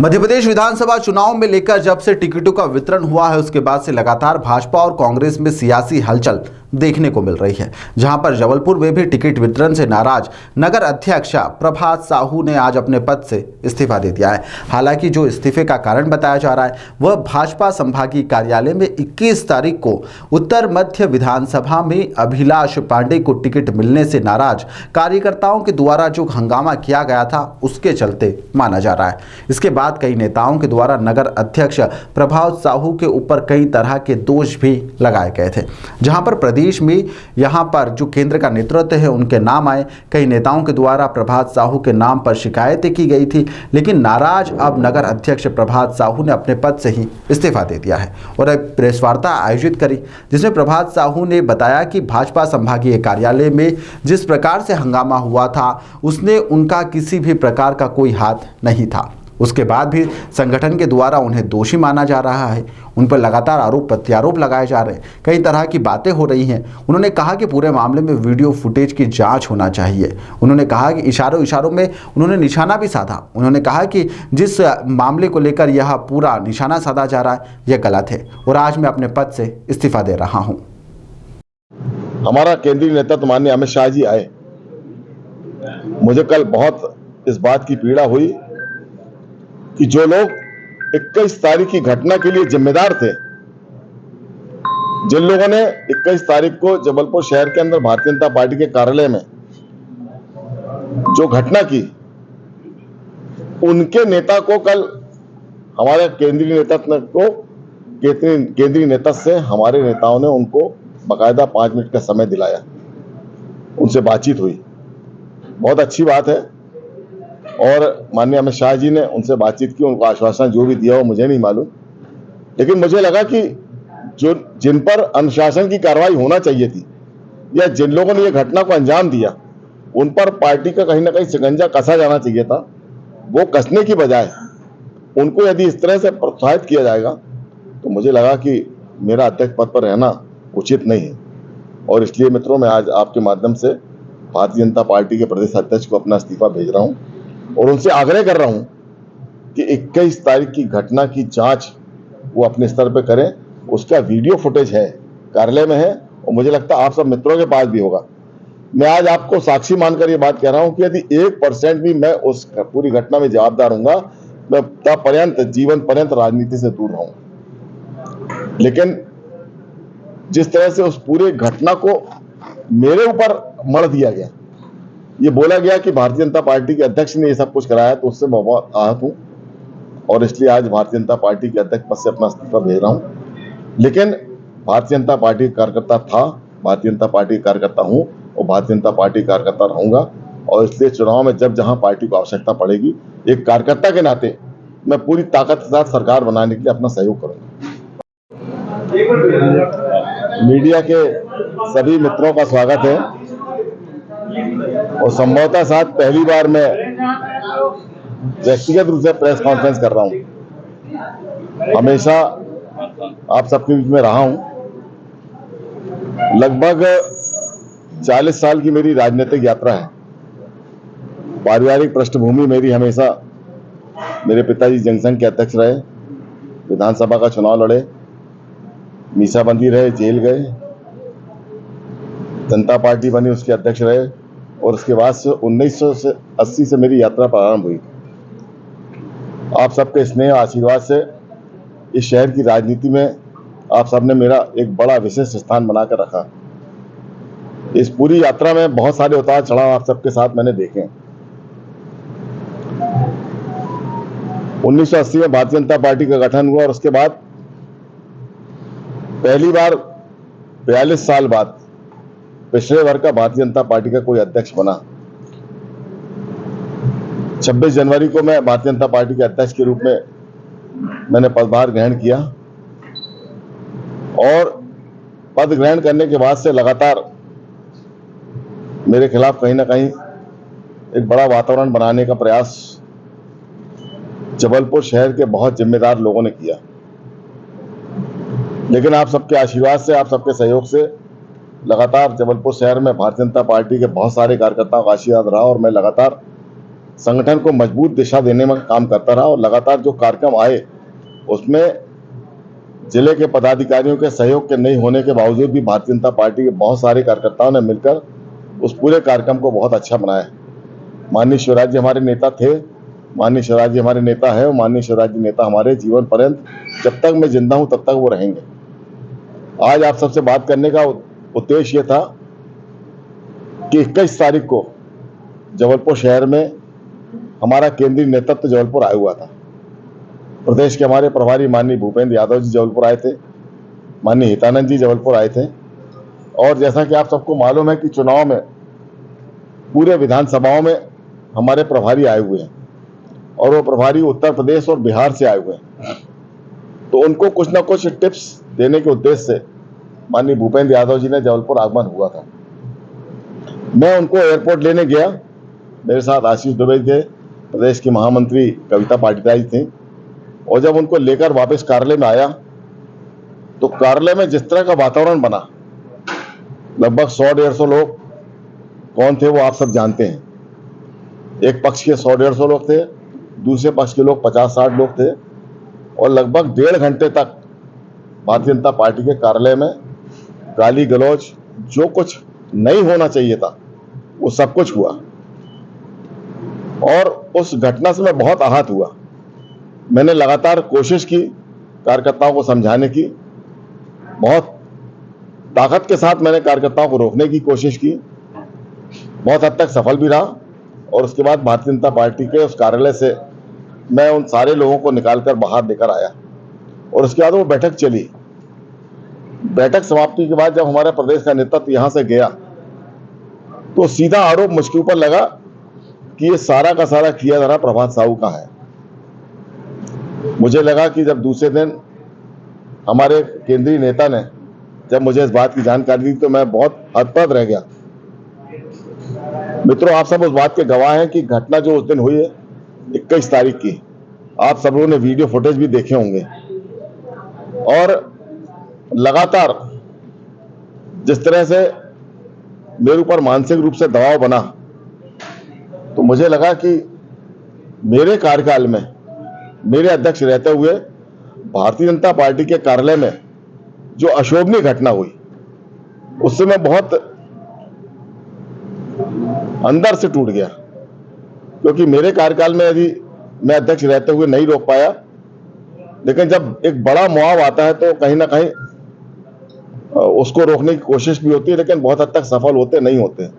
मध्य प्रदेश विधानसभा चुनाव में लेकर जब से टिकटों का वितरण हुआ है उसके बाद से लगातार भाजपा और कांग्रेस में सियासी हलचल देखने को मिल रही है। जहां पर जबलपुर में भी टिकट वितरण से नाराज नगर अध्यक्षा प्रभात साहू ने आज अपने पद से इस्तीफा दे दिया है। हालांकि जो इस्तीफे का कारण बताया जा रहा है वह भाजपा संभागीय कार्यालय में 21 तारीख को उत्तर मध्य विधानसभा में अभिलाष पांडे को टिकट मिलने से नाराज कार्यकर्ताओं के द्वारा जो हंगामा किया गया था उसके चलते माना जा रहा है। इसके बाद कई नेताओं के द्वारा नगर अध्यक्ष प्रभात साहू के ऊपर कई तरह के दोष भी लगाए गए थे। जहां पर प्रदेश में यहां पर जो केंद्र का नेतृत्व है उनके नाम आए, कई नेताओं के द्वारा प्रभात साहू के नाम पर शिकायतें की गई थी, लेकिन नाराज अब नगर अध्यक्ष प्रभात साहू ने अपने पद से ही इस्तीफा दे दिया है और एक प्रेस वार्ता आयोजित करी जिसमें प्रभात साहू ने बताया कि भाजपा संभागीय कार्यालय में जिस प्रकार से हंगामा हुआ था उसने उनका किसी भी प्रकार का कोई हाथ नहीं था। उसके बाद भी संगठन के द्वारा उन्हें दोषी माना जा रहा है, उन पर लगातार आरोप प्रत्यारोप लगाए जा रहे हैं, कई तरह की बातें हो रही हैं। उन्होंने कहा कि पूरे मामले में वीडियो फुटेज की जांच होना चाहिए। उन्होंने कहा कि इशारों में उन्होंने निशाना भी साधा। उन्होंने कहा कि जिस मामले को लेकर यह पूरा निशाना साधा जा रहा है यह गलत है और आज मैं अपने पद से इस्तीफा दे रहा हूँ। हमारा केंद्रीय नेता तो माननीय अमित शाह जी आए, मुझे कल बहुत इस बात की पीड़ा हुई कि जो लोग 21 तारीख की घटना के लिए जिम्मेदार थे, जिन लोगों ने 21 तारीख को जबलपुर शहर के अंदर भारतीय जनता पार्टी के कार्यालय में जो घटना की, उनके नेता को कल हमारे केंद्रीय नेता से हमारे नेताओं ने उनको बाकायदा 5 मिनट का समय दिलाया, उनसे बातचीत हुई। बहुत अच्छी बात है और माननीय अमित शाह जी ने उनसे बातचीत की, उनको आश्वासन जो भी दिया वो मुझे नहीं मालूम, लेकिन मुझे लगा कि जो जिन पर अनुशासन की कार्रवाई होना चाहिए थी या जिन लोगों ने ये घटना को अंजाम दिया उन पर पार्टी का कहीं ना कहीं शिकंजा कसा जाना चाहिए था। वो कसने की बजाय उनको यदि इस तरह से प्रोत्साहित किया जाएगा तो मुझे लगा कि मेरा अध्यक्ष पद पर रहना उचित नहीं है और इसलिए मित्रों मैं आज आपके माध्यम से भारतीय जनता पार्टी के प्रदेश अध्यक्ष को अपना इस्तीफा भेज रहा हूं और उनसे आग्रह कर रहा हूं कि 21 तारीख की घटना की जांच वो अपने स्तर पर करें। उसका वीडियो फुटेज है, कार्यालय में है और मुझे लगता है आप सब मित्रों के पास भी होगा। मैं आज आपको साक्षी मानकर ये बात कह रहा हूं कि यदि 1% भी मैं उस पूरी घटना में जवाबदार हूंगा, मैं पर्यंत जीवन पर्यंत राजनीति से दूर रहूंगा। लेकिन जिस तरह से उस पूरी घटना को मेरे ऊपर मढ़ दिया गया, ये बोला गया कि भारतीय जनता पार्टी के अध्यक्ष ने ये सब कुछ कराया, तो उससे मैं बहुत आहत हूं और इसलिए आज भारतीय जनता पार्टी के अध्यक्ष पद से अपना इस्तीफा भेज रहा हूं। लेकिन भारतीय जनता पार्टी का कार्यकर्ता था, भारतीय जनता पार्टी का कार्यकर्ता हूं और भारतीय जनता पार्टी का कार्यकर्ता रहूंगा और इसलिए चुनाव में जब जहां पार्टी को आवश्यकता पड़ेगी, एक कार्यकर्ता के नाते मैं पूरी ताकत के साथ सरकार बनाने के लिए अपना सहयोग करूंगा। मीडिया के सभी मित्रों का स्वागत है और संभवतः साथ पहली बार मैं व्यक्तिगत रूप से प्रेस कॉन्फ्रेंस कर रहा हूं। हमेशा आप सबके बीच में रहा हूं। लगभग 40 साल की मेरी राजनीतिक यात्रा है। पारिवारिक पृष्ठभूमि मेरी हमेशा, मेरे पिताजी जनसंघ के अध्यक्ष रहे, विधानसभा का चुनाव लड़े, मीसाबंदी रहे, जेल गए, जनता पार्टी बनी उसके अध्यक्ष रहे और उसके बाद से 1980 से मेरी यात्रा प्रारंभ हुई। आप सबके स्नेह आशीर्वाद से इस शहर की राजनीति में आप सबने मेरा एक बड़ा विशिष्ट स्थान बनाकर रखा। इस पूरी यात्रा में बहुत सारे उतार चढ़ाव आप सबके साथ मैंने देखे। 1980 में भारतीय जनता पार्टी का गठन हुआ और उसके बाद पहली बार 42 साल बाद पिछड़े वर्ग का भारतीय जनता पार्टी का कोई अध्यक्ष बना। 26 जनवरी को मैं भारतीय जनता पार्टी के अध्यक्ष के रूप में मैंने पदभार ग्रहण किया और पद ग्रहण करने के बाद से लगातार मेरे खिलाफ कहीं ना कहीं एक बड़ा वातावरण बनाने का प्रयास जबलपुर शहर के बहुत जिम्मेदार लोगों ने किया। लेकिन आप सबके आशीर्वाद से, आप सबके सहयोग से लगातार जबलपुर शहर में भारतीय जनता पार्टी के बहुत सारे कार्यकर्ताओं का आशीर्वाद रहा और मैं लगातार संगठन को मजबूत दिशा देने में काम करता रहा और लगातार जो कार्यक्रम आए उसमें जिले के पदाधिकारियों के सहयोग के नहीं होने के बावजूद भी भारतीय जनता पार्टी के बहुत सारे कार्यकर्ताओं ने मिलकर उस पूरे कार्यक्रम को बहुत अच्छा बनाया। माननीय शिवराज जी हमारे नेता थे, माननीय शिवराज जी हमारे नेता है और माननीय शिवराज जी नेता हमारे जीवन पर्यंत जब तक मैं जिंदा हूं तब तक वो रहेंगे। आज आप सबसे बात करने का उद्देश्य ये था कि 21 तारीख को जबलपुर शहर में हमारा केंद्रीय नेतृत्व जबलपुर आया हुआ था। प्रदेश के हमारे प्रभारी माननीय भूपेंद्र यादव जी जबलपुर आए थे, माननीय हितानंद जी जबलपुर आए थे और जैसा कि आप सबको मालूम है कि चुनाव में पूरे विधानसभाओं में हमारे प्रभारी आए हुए हैं और वो प्रभारी उत्तर प्रदेश और बिहार से आए हुए हैं, तो उनको कुछ ना कुछ टिप्स देने के उद्देश्य से माननीय भूपेंद्र यादव जी ने जबलपुर आगमन हुआ था। मैं उनको एयरपोर्ट लेने गया, मेरे साथ आशीष दुबे थे, प्रदेश की महामंत्री कविता पाटीदार थी और जब उनको लेकर वापस कार्यालय में आया तो कार्यालय में जिस तरह का वातावरण बना, लगभग 100-150 लोग कौन थे वो आप सब जानते हैं। एक पक्ष के 100-150 लोग थे, दूसरे पक्ष के लोग 50-60 लोग थे और लगभग 1.5 घंटे तक भारतीय जनता पार्टी के कार्यालय में गाली गलौज, जो कुछ नहीं होना चाहिए था वो सब कुछ हुआ और उस घटना से मैं बहुत आहत हुआ। मैंने लगातार कोशिश की कार्यकर्ताओं को समझाने की, बहुत ताकत के साथ मैंने कार्यकर्ताओं को रोकने की कोशिश की, बहुत हद तक सफल भी रहा और उसके बाद भारतीय जनता पार्टी के उस कार्यालय से मैं उन सारे लोगों को निकालकर बाहर लेकर आया और उसके बाद वो बैठक चली। बैठक समाप्ति के बाद जब हमारा प्रदेश का नेतृत्व यहां से गया तो सीधा आरोप मुझके ऊपर लगा कि ये सारा का सारा किया जा रहा प्रभात साहू का है। मुझे लगा कि जब दूसरे दिन हमारे केंद्रीय नेता ने जब मुझे इस बात की जानकारी दी तो मैं बहुत हतप्रभ रह गया। मित्रों, आप सब उस बात के गवाह हैं कि घटना जो उस दिन हुई है 21 तारीख की, आप सब लोगों ने वीडियो फुटेज भी देखे होंगे और लगातार जिस तरह से मेरे ऊपर मानसिक रूप से दबाव बना, तो मुझे लगा कि मेरे कार्यकाल में मेरे अध्यक्ष रहते हुए भारतीय जनता पार्टी के कार्यालय में जो अशोभनीय घटना हुई उससे मैं बहुत अंदर से टूट गया, क्योंकि मेरे कार्यकाल में यदि मैं अध्यक्ष रहते हुए नहीं रोक पाया, लेकिन जब एक बड़ा मुआव आता है तो कहीं ना कहीं उसको रोकने की कोशिश भी होती है, लेकिन बहुत हद तक सफल होते नहीं होते।